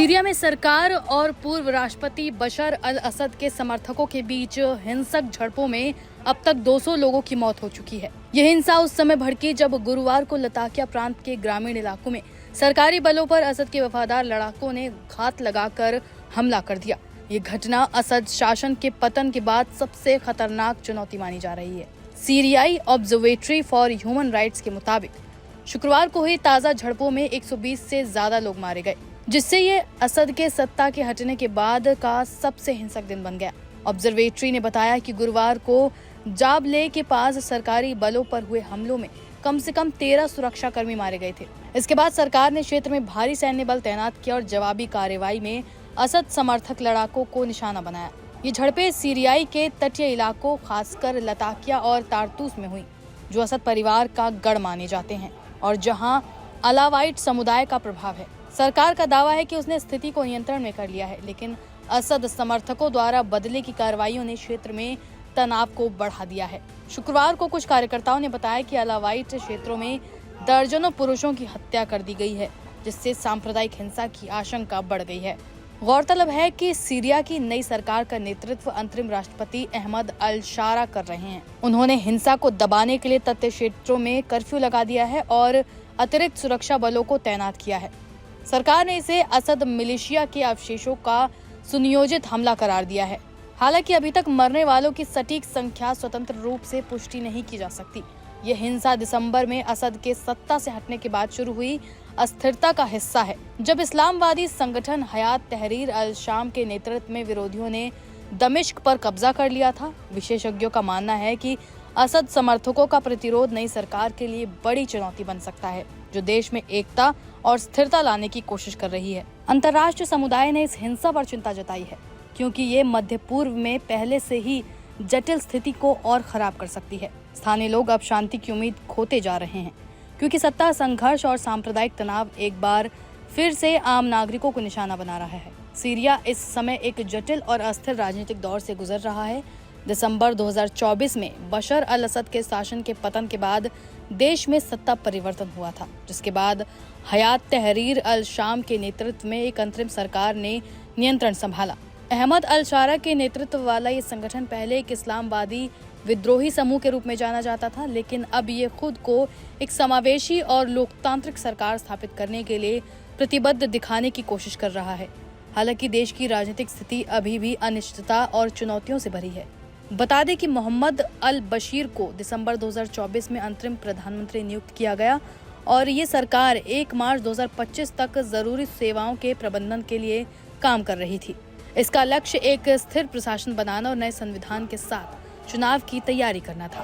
Syria में सरकार और पूर्व राष्ट्रपति बशर अल असद के समर्थकों के बीच हिंसक झड़पों में अब तक 200 लोगों की मौत हो चुकी है। यह हिंसा उस समय भड़की जब गुरुवार को लताकिया प्रांत के ग्रामीण इलाकों में सरकारी बलों पर असद के वफादार लड़ाकों ने घात लगाकर हमला कर दिया। ये घटना असद शासन के पतन के बाद सबसे खतरनाक चुनौती मानी जा रही है। सीरियाई ऑब्जर्वेटरी फॉर ह्यूमन राइट्स के मुताबिक शुक्रवार को हुई ताजा झड़पों में 120 से ज्यादा लोग मारे गए, जिससे ये असद के सत्ता के हटने के बाद का सबसे हिंसक दिन बन गया। ऑब्जर्वेटरी ने बताया कि गुरुवार को जाबले के पास सरकारी बलों पर हुए हमलों में कम से कम 13 सुरक्षा कर्मी मारे गए थे। इसके बाद सरकार ने क्षेत्र में भारी सैन्य बल तैनात किया और जवाबी कार्रवाई में असद समर्थक लड़ाकों को निशाना बनाया। ये झड़पें सीरियाई के तटीय इलाकों, खासकर लताकिया और तारतूस में हुई, जो असद परिवार का गढ़ माने जाते हैं और जहां अलावाइट समुदाय का प्रभाव है। सरकार का दावा है कि उसने स्थिति को नियंत्रण में कर लिया है, लेकिन असद समर्थकों द्वारा बदले की कार्रवाइयों ने क्षेत्र में तनाव को बढ़ा दिया है। शुक्रवार को कुछ कार्यकर्ताओं ने बताया कि अलावाइट क्षेत्रों में दर्जनों पुरुषों की हत्या कर दी गई है, जिससे सांप्रदायिक हिंसा की आशंका बढ़ गई है। गौरतलब है कि सीरिया की नई सरकार का नेतृत्व अंतरिम राष्ट्रपति अहमद अल शारा कर रहे हैं। उन्होंने हिंसा को दबाने के लिए तटीय क्षेत्रों में कर्फ्यू लगा दिया है और अतिरिक्त सुरक्षा बलों को तैनात किया है। सरकार ने इसे असद मिलिशिया के अवशेषों का सुनियोजित हमला करार दिया है। हालांकि अभी तक मरने वालों की सटीक संख्या स्वतंत्र रूप से पुष्टि नहीं की जा सकती। यह हिंसा दिसंबर में असद के सत्ता से हटने के बाद शुरू हुई अस्थिरता का हिस्सा है, जब इस्लामवादी संगठन हयात तहरीर अल शाम के नेतृत्व में विरोधियों ने दमिश्क पर कब्जा कर लिया था। विशेषज्ञों का मानना है कि असद समर्थकों का प्रतिरोध नई सरकार के लिए बड़ी चुनौती बन सकता है, जो देश में एकता और स्थिरता लाने की कोशिश कर रही है। अंतर्राष्ट्रीय समुदाय ने इस हिंसा पर चिंता जताई है, क्योंकि ये मध्य पूर्व में पहले से ही जटिल स्थिति को और खराब कर सकती है। स्थानीय लोग अब शांति की उम्मीद खोते जा रहे हैं, क्योंकि सत्ता संघर्ष और सांप्रदायिक तनाव एक बार फिर से आम नागरिकों को निशाना बना रहा है। सीरिया इस समय एक जटिल और अस्थिर राजनीतिक दौर से गुजर रहा है। दिसंबर 2024 में बशर अल असद के शासन के पतन के बाद देश में सत्ता परिवर्तन हुआ था, जिसके बाद हयात तहरीर अल शाम के नेतृत्व में एक अंतरिम सरकार ने नियंत्रण संभाला। अहमद अल शारा के नेतृत्व वाला ये संगठन पहले एक इस्लामवादी विद्रोही समूह के रूप में जाना जाता था, लेकिन अब ये खुद को एक समावेशी और लोकतांत्रिक सरकार स्थापित करने के लिए प्रतिबद्ध दिखाने की कोशिश कर रहा है। हालांकि देश की राजनीतिक स्थिति अभी भी अनिश्चितता और चुनौतियों से भरी है। बता दें कि मोहम्मद अल बशीर को दिसंबर 2024 में अंतरिम प्रधानमंत्री नियुक्त किया गया और ये सरकार 1 मार्च 2025 तक जरूरी सेवाओं के प्रबंधन के लिए काम कर रही थी। इसका लक्ष्य एक स्थिर प्रशासन बनाना और नए संविधान के साथ चुनाव की तैयारी करना था।